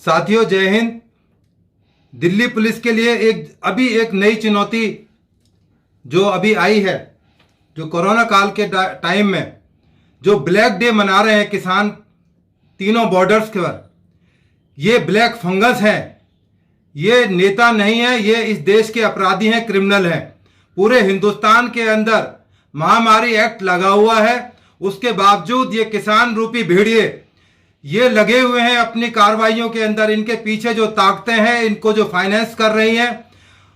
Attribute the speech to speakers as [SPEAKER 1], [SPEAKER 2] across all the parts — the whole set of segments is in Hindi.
[SPEAKER 1] साथियों, जय हिंद। दिल्ली पुलिस के लिए अभी एक नई चुनौती जो अभी आई है, जो कोरोना काल के टाइम में जो ब्लैक डे मना रहे हैं किसान तीनों बॉर्डर्स के पर, ये ब्लैक फंगस है, ये नेता नहीं है, ये इस देश के अपराधी हैं, क्रिमिनल हैं। पूरे हिंदुस्तान के अंदर महामारी एक्ट लगा हुआ है, उसके बावजूद ये किसान रूपी भेड़िए ये लगे हुए हैं अपनी कार्रवाइयों के अंदर। इनके पीछे जो ताकतें हैं, इनको जो फाइनेंस कर रही हैं,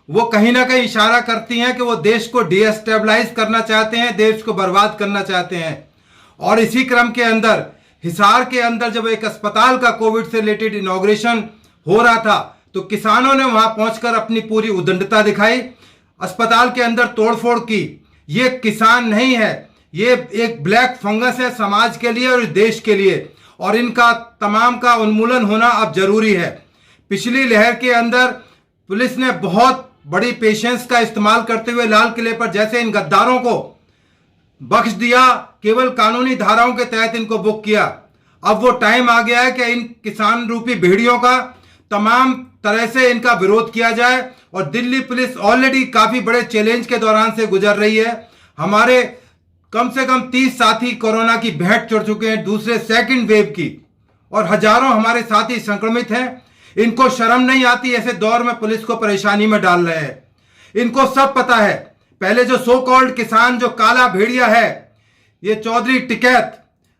[SPEAKER 1] वो कहीं ना कहीं इशारा करती हैं कि वो देश को डीएस्टेबलाइज करना चाहते हैं, देश को बर्बाद करना चाहते हैं। और इसी क्रम के अंदर हिसार के अंदर जब एक अस्पताल का कोविड से रिलेटेड इनॉग्रेशन हो रहा था, तो किसानों ने वहां पहुंचकर अपनी पूरी उद्दंडता दिखाई, अस्पताल के अंदर तोड़फोड़ की। ये किसान नहीं है, ये एक ब्लैक फंगस है समाज के लिए और देश के लिए, और इनका तमाम का उन्मूलन होना अब जरूरी है। पिछली लहर के अंदर पुलिस ने बहुत बड़ी पेशेंस का इस्तेमाल करते हुए लाल किले पर जैसे इन गद्दारों को बख्श दिया, केवल कानूनी धाराओं के तहत इनको बुक किया। अब वो टाइम आ गया है कि इन किसान रूपी भेड़ियों का तमाम तरह से इनका विरोध किया जाए। और दिल्ली पुलिस ऑलरेडी काफी बड़े चैलेंज के दौरान से गुजर रही है। हमारे कम से कम 30 साथी कोरोना की भेंट चढ़ चुके हैं, दूसरे सेकंड वेव की, और हजारों हमारे साथी संक्रमित हैं। इनको शर्म नहीं आती, ऐसे दौर में पुलिस को परेशानी में डाल रहे हैं। इनको सब पता है, पहले जो सो कॉल्ड किसान जो काला भेड़िया है, ये चौधरी टिकैत,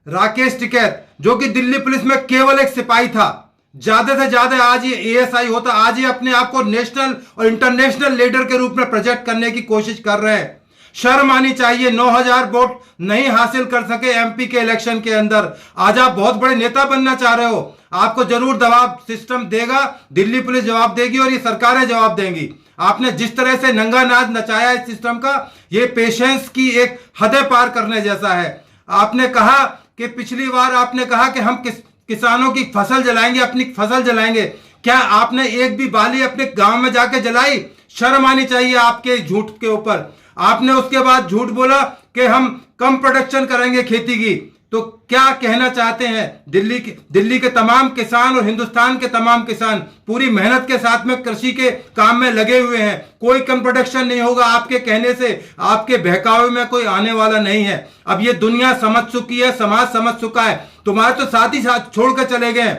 [SPEAKER 1] राकेश टिकैत, जो कि दिल्ली पुलिस में केवल एक सिपाही था, ज्यादा से ज्यादा आज ये एएसआई होता, आज ये अपने आप को नेशनल और इंटरनेशनल लीडर के रूप में प्रोजेक्ट करने की कोशिश कर रहे हैं। शर्म आनी चाहिए। 9000 वोट नहीं हासिल कर सके एमपी के इलेक्शन के अंदर, आज आप बहुत बड़े नेता बनना चाह रहे हो। आपको जरूर जवाब सिस्टम देगा, दिल्ली पुलिस जवाब देगी और ये सरकारें जवाब देंगी। आपने जिस तरह से नंगा नाच नचाया इस सिस्टम का, ये पेशेंस की एक हदें पार करने जैसा है। आपने कहा कि पिछली बार आपने कहा कि हम किसानों की फसल जलाएंगे, अपनी फसल जलाएंगे। क्या आपने एक भी बाली अपने गांव में जाके जलाई? शर्म आनी चाहिए आपके झूठ के ऊपर। आपने उसके बाद झूठ बोला कि हम कम प्रोडक्शन करेंगे खेती की। तो क्या कहना चाहते हैं? दिल्ली के तमाम किसान और हिंदुस्तान के तमाम किसान पूरी मेहनत के साथ में कृषि के काम में लगे हुए हैं। कोई कम प्रोडक्शन नहीं होगा आपके कहने से, आपके बहकावे में कोई आने वाला नहीं है। अब ये दुनिया समझ चुकी है, समाज समझ चुका है। तुम्हारे तो साथ ही साथ छोड़ कर चले गए।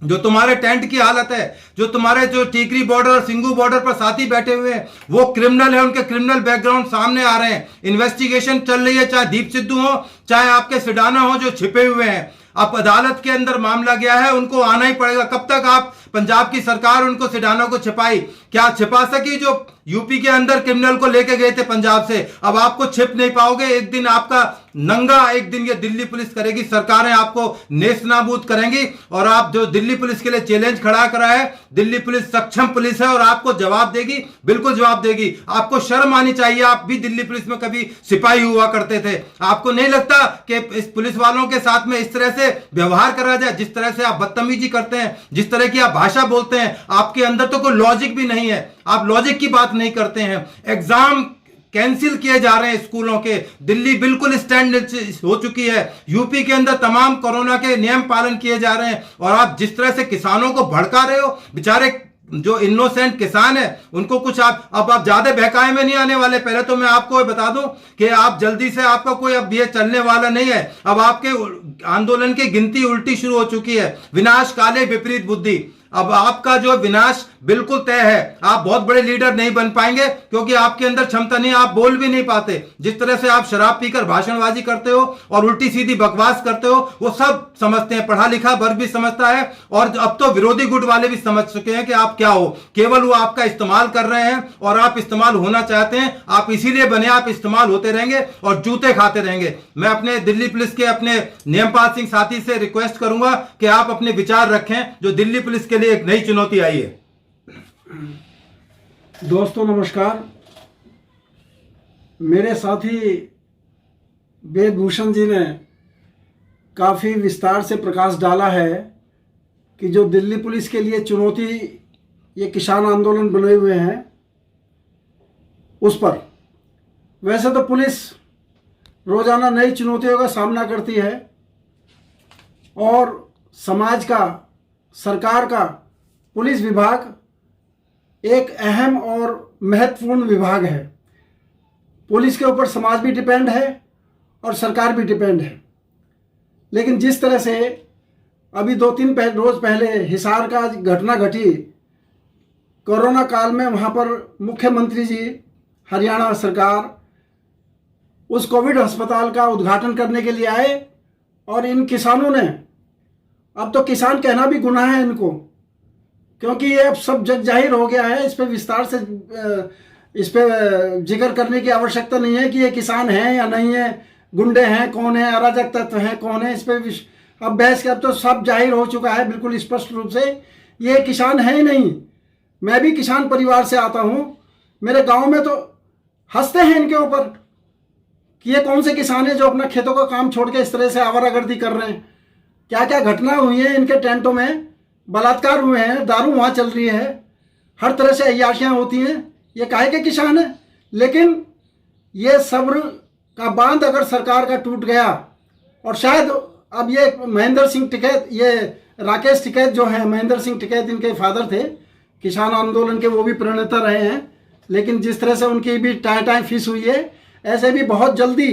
[SPEAKER 1] जो तुम्हारे टेंट की हालत है, जो तुम्हारे जो टीकरी बॉर्डर और सिंगू बॉर्डर पर साथी बैठे हुए हैं, वो क्रिमिनल है, उनके क्रिमिनल बैकग्राउंड सामने आ रहे हैं। इन्वेस्टिगेशन चल रही है, चाहे दीप सिद्धू हो, चाहे आपके सिडाना हो जो छिपे हुए हैं। अब अदालत के अंदर मामला गया है, उनको आना ही पड़ेगा। कब तक आप पंजाब की सरकार उनको सिडाना को छिपाई? क्या छिपा सकी जो यूपी के अंदर क्रिमिनल को लेके गए थे पंजाब से? अब आपको छिप नहीं पाओगे। एक दिन आपका नंगा, एक दिन ये दिल्ली पुलिस करेगी, सरकारें आपको नेस्तनाबूद करेंगी। और आप जो दिल्ली पुलिस के लिए चैलेंज खड़ा करा है, दिल्ली पुलिस सक्षम पुलिस है और आपको जवाब देगी, बिल्कुल जवाब देगी। आपको शर्म आनी चाहिए। आप भी दिल्ली पुलिस में कभी सिपाही हुआ करते थे। आपको नहीं लगता कि इस पुलिस वालों के साथ में इस तरह से व्यवहार करा जाए? जिस तरह से आप बदतमीजी करते हैं, जिस तरह की आप भाषा बोलते हैं, आपके अंदर तो कोई लॉजिक भी नहीं है। आप लॉजिक की बात नहीं करते हैं। एग्जाम कैंसिल किए जा रहे हैं स्कूलों के। दिल्ली बिल्कुल स्टैंड हो चुकी है। यूपी के अंदर तमाम कोरोना के नियम पालन किए जा रहे हैं। और आप जिस तरह से किसानों को भड़का रहे हो, बेचारे जो इनोसेंट किसान है उनको कुछ आप ज्यादा बहकाए में नहीं आने वाले। पहले तो मैं आपको बता दूं कि आप जल्दी से, आपका कोई अब ये चलने वाला नहीं है। अब आपके आंदोलन की गिनती उल्टी शुरू हो चुकी है। विनाश काले विपरीत बुद्धि। अब आपका जो विनाश बिल्कुल तय है। आप बहुत बड़े लीडर नहीं बन पाएंगे क्योंकि आपके अंदर क्षमता नहीं, आप बोल भी नहीं पाते। जिस तरह से आप शराब पीकर भाषणबाजी करते हो और उल्टी सीधी बकवास करते हो, वो सब समझते हैं। पढ़ा लिखा वर्ग भी समझता है और अब तो विरोधी गुट वाले भी समझ चुके हैं कि आप क्या हो। केवल वो आपका इस्तेमाल कर रहे हैं और आप इस्तेमाल होना चाहते हैं। आप इसीलिए बने, आप इस्तेमाल होते रहेंगे और जूते खाते रहेंगे। मैं अपने दिल्ली पुलिस के अपने नियमपाल सिंह साथी से रिक्वेस्ट करूंगा कि आप अपने विचार रखें जो दिल्ली पुलिस के लिए एक नई चुनौती आई है।
[SPEAKER 2] दोस्तों नमस्कार। मेरे साथी वेदभूषण जी ने काफ़ी विस्तार से प्रकाश डाला है कि जो दिल्ली पुलिस के लिए चुनौती ये किसान आंदोलन बने हुए हैं उस पर। वैसे तो पुलिस रोज़ाना नई चुनौतियों का सामना करती है और समाज का सरकार का पुलिस विभाग एक अहम और महत्वपूर्ण विभाग है। पुलिस के ऊपर समाज भी डिपेंड है और सरकार भी डिपेंड है। लेकिन जिस तरह से अभी 2-3 रोज पहले हिसार का घटना घटी, कोरोना काल में वहाँ पर मुख्यमंत्री जी, हरियाणा सरकार उस कोविड अस्पताल का उद्घाटन करने के लिए आए और इन किसानों ने, अब तो किसान कहना भी गुनाह है इनको, क्योंकि ये अब सब जग जाहिर हो गया है। इस पे विस्तार से इस पे जिक्र करने की आवश्यकता नहीं है कि ये किसान हैं या नहीं है, गुंडे हैं कौन है, अराजक तत्व हैं कौन है। इस पे अब बहस के अब तो सब जाहिर हो चुका है बिल्कुल स्पष्ट रूप से, ये किसान है ही नहीं। मैं भी किसान परिवार से आता हूँ, मेरे गांव में तो हंसते हैं इनके ऊपर कि ये कौन से किसान है जो अपना खेतों का काम छोड़ के इस तरह से आवारागर्दी कर रहे हैं। क्या क्या घटना हुई है इनके टेंटों में, बलात्कार हुए हैं, दारू वहाँ चल रही है, हर तरह से अय्याशियाँ होती हैं। ये काहे के किसान है? लेकिन ये सब्र का बांध अगर सरकार का टूट गया, और शायद अब ये महेंद्र सिंह टिकैत, ये राकेश टिकैत जो है, महेंद्र सिंह टिकैत इनके फादर थे, किसान आंदोलन के वो भी प्रणेता रहे हैं। लेकिन जिस तरह से उनकी भी टाई टाई फिस हुई है, ऐसे भी बहुत जल्दी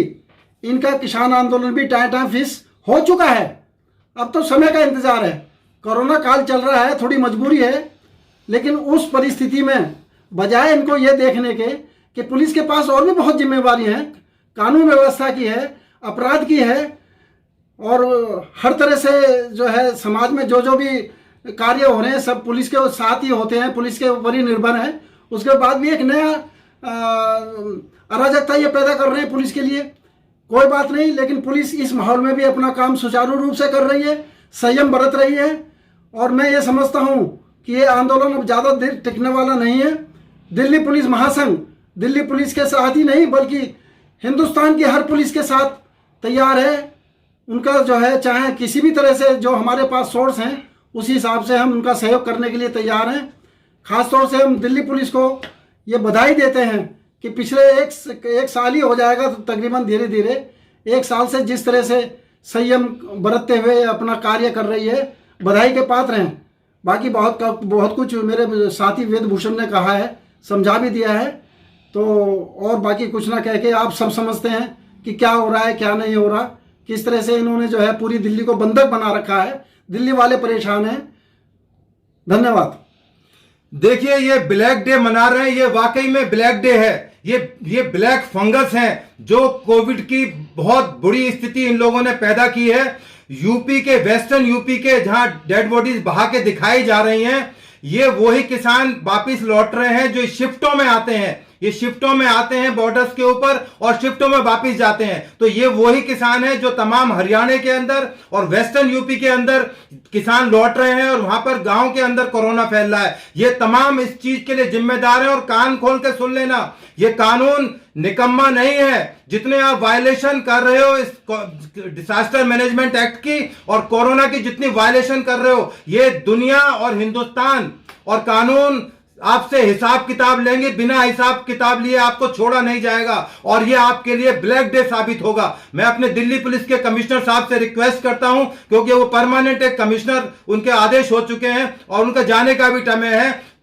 [SPEAKER 2] इनका किसान आंदोलन भी टाई टाई फिस हो चुका है। अब तो समय का इंतजार है, कोरोना काल चल रहा है, थोड़ी मजबूरी है। लेकिन उस परिस्थिति में बजाय इनको ये देखने के कि पुलिस के पास और भी बहुत जिम्मेवारी हैं, कानून व्यवस्था की है, अपराध की है, और हर तरह से जो है समाज में जो जो भी कार्य हो रहे हैं सब पुलिस के साथ ही होते हैं, पुलिस के ऊपर ही निर्भर हैं। उसके बाद भी एक नया अराजकता ये पैदा कर रहे हैं पुलिस के लिए, कोई बात नहीं। लेकिन पुलिस इस माहौल में भी अपना काम सुचारू रूप से कर रही है, संयम बरत रही है। और मैं ये समझता हूँ कि ये आंदोलन अब ज़्यादा देर टिकने वाला नहीं है। दिल्ली पुलिस महासंघ दिल्ली पुलिस के साथ ही नहीं बल्कि हिंदुस्तान की हर पुलिस के साथ तैयार है। उनका जो है, चाहे किसी भी तरह से जो हमारे पास सोर्स हैं उसी हिसाब से हम उनका सहयोग करने के लिए तैयार हैं। ख़ासतौर से हम दिल्ली पुलिस को ये बधाई देते हैं कि पिछले एक साल ही हो जाएगा तो तकरीबन धीरे धीरे 1 साल से जिस तरह से संयम बरतते हुए अपना कार्य कर रही है, बधाई के पात्र हैं। बाकी बहुत कुछ मेरे साथी वेदभूषण ने कहा है, समझा भी दिया है, तो और बाकी कुछ ना कह के आप सब समझते हैं कि क्या हो रहा है क्या नहीं हो रहा, किस तरह से इन्होंने जो है पूरी दिल्ली को बंधक बना रखा है। दिल्ली वाले परेशान हैं। धन्यवाद।
[SPEAKER 1] देखिए, ये ब्लैक डे मना रहे हैं, ये वाकई में ब्लैक डे है। ये ब्लैक फंगस है जो कोविड की बहुत बुरी स्थिति इन लोगों ने पैदा की है। यूपी के, वेस्टर्न यूपी के, जहां डेड बॉडीज बहा के दिखाई जा रही हैं, ये वही किसान वापिस लौट रहे हैं जो शिफ्टों में आते हैं। ये शिफ्टों में आते हैं बॉर्डर्स के ऊपर और शिफ्टों में वापस जाते हैं। तो ये वही किसान है जो तमाम हरियाणा के अंदर और वेस्टर्न यूपी के अंदर किसान लौट रहे हैं और वहां पर गांव के अंदर कोरोना फैल रहा है। ये तमाम इस चीज के लिए जिम्मेदार हैं। और कान खोल के सुन लेना, ये कानून निकम्मा नहीं है। जितने आप वायलेशन कर रहे हो इस डिजास्टर मैनेजमेंट एक्ट की और कोरोना की जितनी वायलेशन कर रहे हो, ये दुनिया और हिंदुस्तान और कानून आपसे हिसाब किताब लेंगे। बिना हिसाब किताब लिए आपको छोड़ा नहीं जाएगा और ये आपके लिए ब्लैक डे साबित होगा। मैं अपने दिल्ली पुलिस के कमिश्नर साहब से रिक्वेस्ट करता हूं, क्योंकि वो परमानेंट एक कमिश्नर, उनके आदेश हो चुके हैं और उनका जाने का भी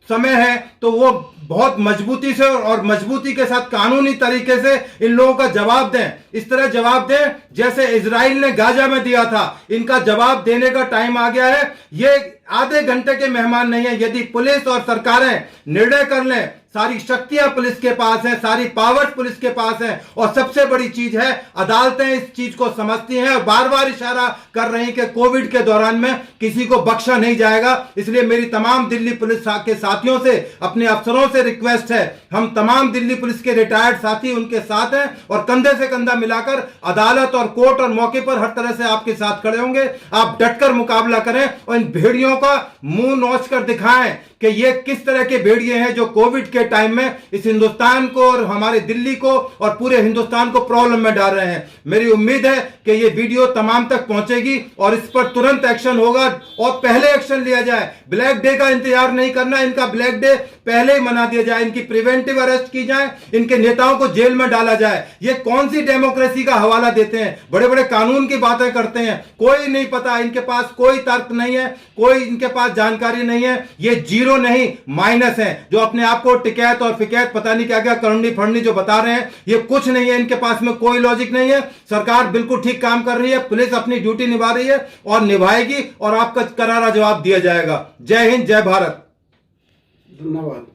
[SPEAKER 1] समय है, तो वो बहुत मजबूती से और मजबूती के साथ कानूनी तरीके से इन लोगों का जवाब दें। इस तरह जवाब दें जैसे इजराइल ने गाजा में दिया था। इनका जवाब देने का टाइम आ गया है। ये आधे घंटे के मेहमान नहीं है। यदि पुलिस और सरकारें निर्णय कर लें, सारी शक्तियां पुलिस के पास हैं, सारी पावर्स पुलिस के पास हैं, और सबसे बड़ी चीज है अदालतें इस चीज को समझती हैं और बार बार इशारा कर रही कि कोविड के दौरान में किसी को बख्शा नहीं जाएगा। इसलिए मेरी तमाम दिल्ली पुलिस के साथियों से, अपने अफसरों से रिक्वेस्ट है, हम तमाम दिल्ली पुलिस के रिटायर्ड साथी उनके साथ हैं और कंधे से कंधा मिलाकर अदालत और कोर्ट और मौके पर हर तरह से आपके साथ खड़े होंगे। आप डटकर मुकाबला करें और इन भेड़ियों का मुंह नोच कर दिखाएं कि ये किस तरह के भेड़िए हैं जो कोविड के टाइम में इस हिंदुस्तान को और हमारे दिल्ली को और पूरे हिंदुस्तान को प्रॉब्लम में डाल रहे हैं। मेरी उम्मीद है कि ये वीडियो तमाम तक पहुंचेगी और इस पर तुरंत एक्शन होगा और पहले एक्शन लिया जाए। ब्लैक डे का इंतजार नहीं करना। इनका ब्लैक डे पहले ही मना दिया जाए, इनकी प्रिवेंटिव अरेस्ट की जाए, इनके नेताओं को जेल में डाला जाए। ये कौन सी डेमोक्रेसी का हवाला देते हैं, बड़े बड़े कानून की बातें करते हैं, कोई नहीं पता, इनके पास कोई तर्क नहीं है, कोई इनके पास जानकारी नहीं है। ये जीरो नहीं माइनस है, जो अपने आप को टिकैत और फिकैत पता नहीं क्या क्या करनी फड़नी जो बता रहे हैं, ये कुछ नहीं है, इनके पास में कोई लॉजिक नहीं है। सरकार बिल्कुल ठीक काम कर रही है, पुलिस अपनी ड्यूटी निभा रही है और निभाएगी, और आपका करारा जवाब दिया जाएगा। जय हिंद, जय भारत।
[SPEAKER 2] धन्यवाद।